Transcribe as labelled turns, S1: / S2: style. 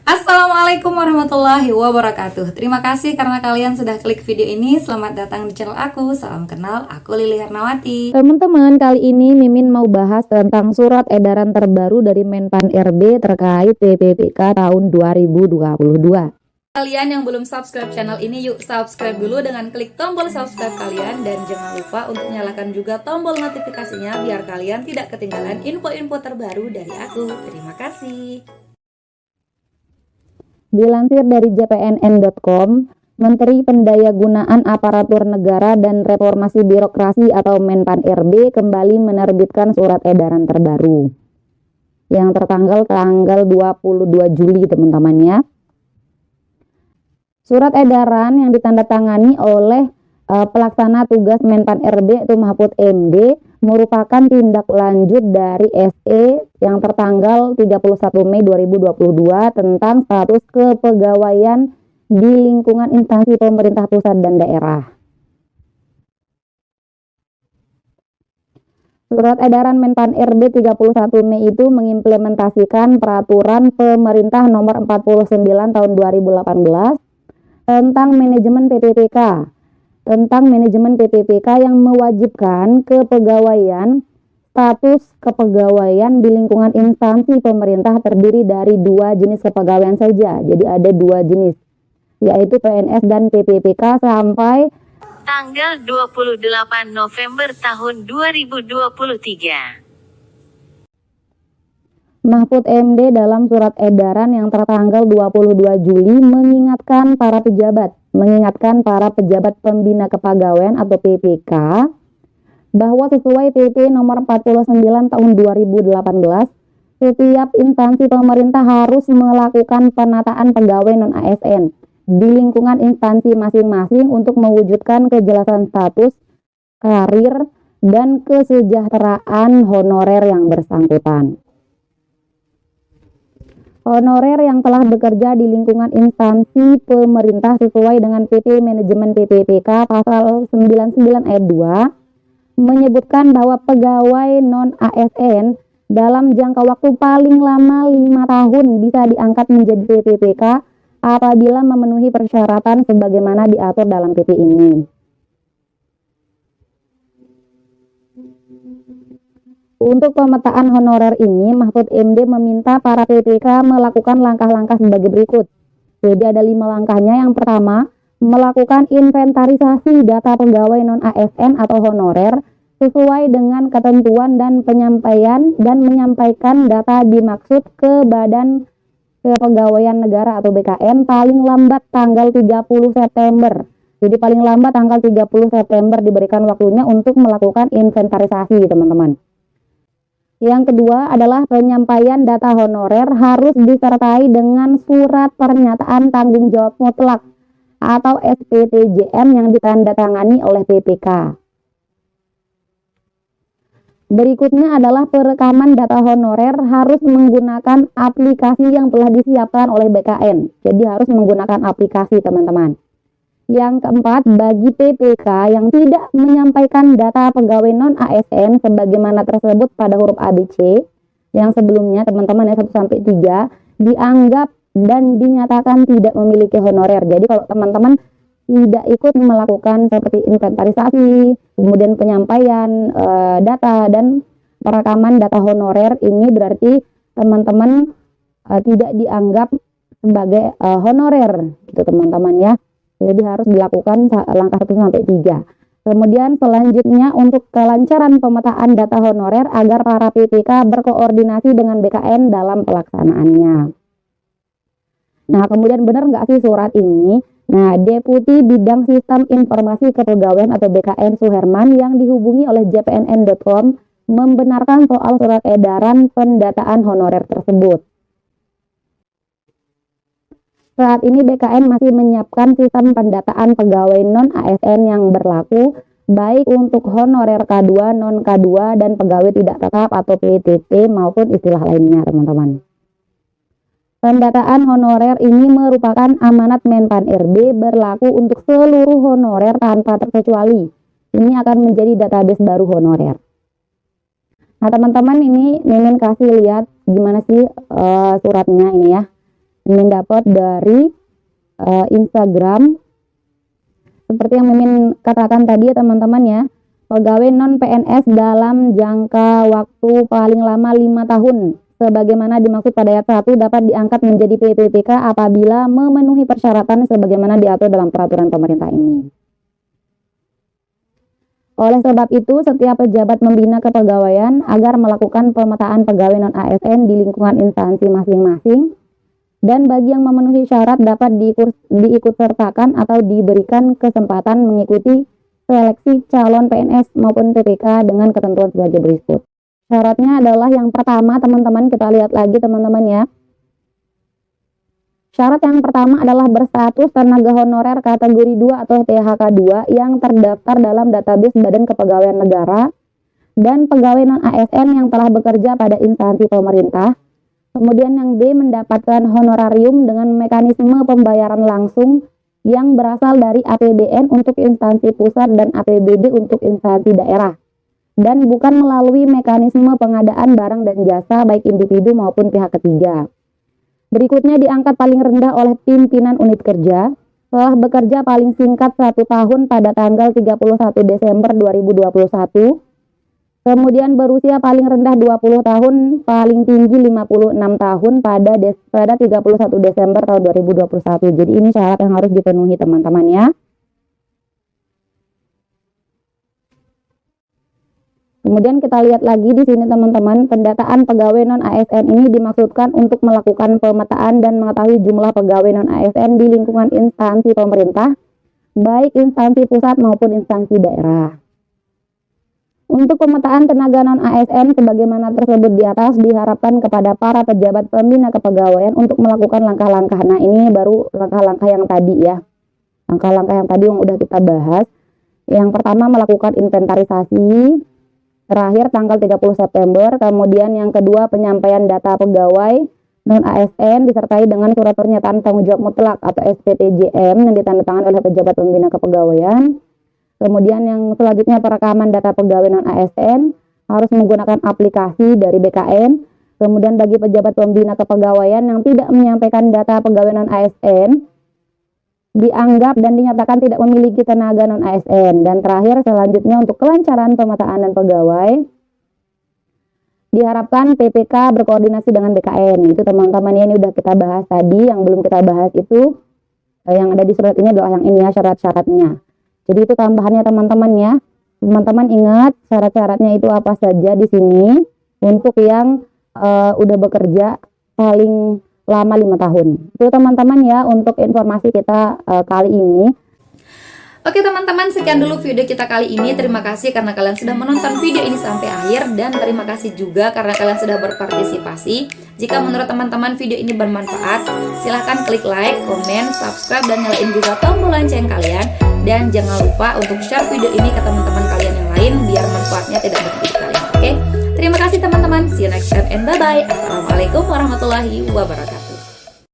S1: Assalamualaikum warahmatullahi wabarakatuh. Terima kasih karena kalian sudah klik video ini. Selamat datang di channel aku. Salam kenal, aku Lili Hernawati.
S2: Teman-teman, kali ini Mimin mau bahas tentang surat edaran terbaru dari Menpan RB terkait PPPK tahun 2022.
S1: Kalian yang belum subscribe channel ini, yuk subscribe dulu dengan klik tombol subscribe kalian. Dan jangan lupa untuk nyalakan juga tombol notifikasinya biar kalian tidak ketinggalan info-info terbaru dari aku. Terima kasih.
S2: Dilansir dari jpnn.com, Menteri Pendayagunaan Aparatur Negara dan Reformasi Birokrasi atau Menpan RB kembali menerbitkan surat edaran terbaru yang tertanggal 22 Juli teman-teman ya. Surat edaran yang ditandatangani oleh pelaksana tugas Menpan RB itu Mahfud MD merupakan tindak lanjut dari SE yang tertanggal 31 Mei 2022 tentang status kepegawaian di lingkungan instansi pemerintah pusat dan daerah. Surat edaran Menpan RB 31 Mei itu mengimplementasikan peraturan pemerintah nomor 49 tahun 2018 tentang manajemen PPPK yang mewajibkan status kepegawaian di lingkungan instansi pemerintah terdiri dari dua jenis kepegawaian saja. Jadi ada dua jenis, yaitu PNS dan PPPK sampai
S3: tanggal 28 November tahun 2023.
S2: Mahfud MD dalam surat edaran yang tertanggal 22 Juli mengingatkan para pejabat pembina kepegawaian atau PPK bahwa sesuai PP nomor 49 tahun 2018, setiap instansi pemerintah harus melakukan penataan pegawai non-ASN di lingkungan instansi masing-masing untuk mewujudkan kejelasan status, karir, dan kesejahteraan honorer yang bersangkutan. Honorer yang telah bekerja di lingkungan instansi pemerintah sesuai dengan PP Manajemen PPPK pasal 99 ayat 2 menyebutkan bahwa pegawai non-ASN dalam jangka waktu paling lama 5 tahun bisa diangkat menjadi PPPK apabila memenuhi persyaratan sebagaimana diatur dalam PP ini. Untuk pemetaan honorer ini, Mahfud MD meminta para PPK melakukan langkah-langkah sebagai berikut. Jadi ada 5 langkahnya. Yang pertama, melakukan inventarisasi data pegawai non-ASN atau honorer sesuai dengan ketentuan dan menyampaikan data dimaksud ke Badan Kepegawaian Negara atau BKN paling lambat tanggal 30 September. Jadi paling lambat tanggal 30 September diberikan waktunya untuk melakukan inventarisasi, teman-teman. Yang kedua adalah penyampaian data honorer harus disertai dengan surat pernyataan tanggung jawab mutlak atau SPTJM yang ditandatangani oleh PPK. Berikutnya adalah perekaman data honorer harus menggunakan aplikasi yang telah disiapkan oleh BKN. Jadi harus menggunakan aplikasi, teman-teman. Yang keempat, bagi PPK yang tidak menyampaikan data pegawai non-ASN sebagaimana tersebut pada huruf ABC yang sebelumnya, teman-teman ya, 1-3 dianggap dan dinyatakan tidak memiliki honorer. Jadi kalau teman-teman tidak ikut melakukan seperti inventarisasi, kemudian penyampaian data dan perekaman data honorer, ini berarti teman-teman tidak dianggap sebagai honorer gitu, teman-teman ya. Jadi harus dilakukan langkah 1-3. Kemudian selanjutnya untuk kelancaran pemetaan data honorer agar para PPK berkoordinasi dengan BKN dalam pelaksanaannya. Nah, kemudian benar nggak sih surat ini? Nah, Deputi Bidang Sistem Informasi Kepegawaian atau BKN Suherman yang dihubungi oleh jpnn.com membenarkan soal surat edaran pendataan honorer tersebut. Saat ini BKN masih menyiapkan sistem pendataan pegawai non-ASN yang berlaku baik untuk honorer K2, non-K2, dan pegawai tidak tetap atau PTT maupun istilah lainnya, teman-teman. Pendataan honorer ini merupakan amanat Menpan RB berlaku untuk seluruh honorer tanpa terkecuali. Ini akan menjadi database baru honorer. Nah, teman-teman, ini Mimin kasih lihat gimana sih suratnya ini ya. Mimin dapat dari Instagram. Seperti yang Mimin katakan tadi ya teman-teman ya, pegawai non PNS dalam jangka waktu paling lama 5 tahun sebagaimana dimaksud pada ayat 1 dapat diangkat menjadi PPPK apabila memenuhi persyaratan sebagaimana diatur dalam peraturan pemerintah ini. Oleh sebab itu, setiap pejabat membina kepegawaian agar melakukan pemetaan pegawai non-ASN di lingkungan instansi masing-masing, dan bagi yang memenuhi syarat dapat diikutsertakan atau diberikan kesempatan mengikuti seleksi calon PNS maupun PPK dengan ketentuan sebagai berikut. Syaratnya adalah yang pertama teman-teman, kita lihat lagi teman-teman ya. Syarat yang pertama adalah berstatus tenaga honorer kategori 2 atau THK 2 yang terdaftar dalam database Badan Kepegawaian Negara dan pegawai non-ASN yang telah bekerja pada instansi pemerintah. Kemudian yang B, mendapatkan honorarium dengan mekanisme pembayaran langsung yang berasal dari APBN untuk instansi pusat dan APBD untuk instansi daerah, dan bukan melalui mekanisme pengadaan barang dan jasa baik individu maupun pihak ketiga. Berikutnya diangkat paling rendah oleh pimpinan unit kerja, telah bekerja paling singkat 1 tahun pada tanggal 31 Desember 2021, kemudian berusia paling rendah 20 tahun, paling tinggi 56 tahun pada 31 Desember tahun 2021. Jadi ini syarat yang harus dipenuhi teman-teman ya. Kemudian kita lihat lagi di sini teman-teman, pendataan pegawai non-ASN ini dimaksudkan untuk melakukan pemetaan dan mengetahui jumlah pegawai non-ASN di lingkungan instansi pemerintah, baik instansi pusat maupun instansi daerah. Untuk pemetaan tenaga non-ASN sebagaimana tersebut di atas diharapkan kepada para pejabat pembina kepegawaian untuk melakukan langkah-langkah. Nah, ini baru langkah-langkah yang tadi ya. Langkah-langkah yang tadi yang udah kita bahas. Yang pertama melakukan inventarisasi terakhir tanggal 30 September. Kemudian yang kedua penyampaian data pegawai non-ASN disertai dengan surat pernyataan tanggung jawab mutlak atau SPTJM yang ditandatangani oleh pejabat pembina kepegawaian. Kemudian yang selanjutnya perekaman data pegawai non-ASN harus menggunakan aplikasi dari BKN. Kemudian bagi pejabat pembina kepegawaian yang tidak menyampaikan data pegawai non-ASN dianggap dan dinyatakan tidak memiliki tenaga non-ASN. Dan terakhir selanjutnya untuk kelancaran pemetaan dan pegawai diharapkan PPK berkoordinasi dengan BKN. Itu teman-teman ya, ini udah kita bahas tadi. Yang belum kita bahas itu yang ada di surat ini adalah yang ini ya, syarat-syaratnya. Jadi itu tambahannya teman-teman ya. Teman-teman ingat syarat-syaratnya itu apa saja di sini untuk yang udah bekerja paling lama 5 tahun. Itu teman-teman ya untuk informasi kita kali ini.
S1: Oke teman-teman, sekian dulu video kita kali ini. Terima kasih karena kalian sudah menonton video ini sampai akhir, dan terima kasih juga karena kalian sudah berpartisipasi. Jika menurut teman-teman video ini bermanfaat, silahkan klik like, komen, subscribe, dan nyalain juga tombol lonceng kalian. Dan jangan lupa untuk share video ini ke teman-teman kalian yang lain biar manfaatnya tidak berhenti di kalian. Oke, terima kasih teman-teman. See you next time and bye-bye. Assalamualaikum warahmatullahi wabarakatuh.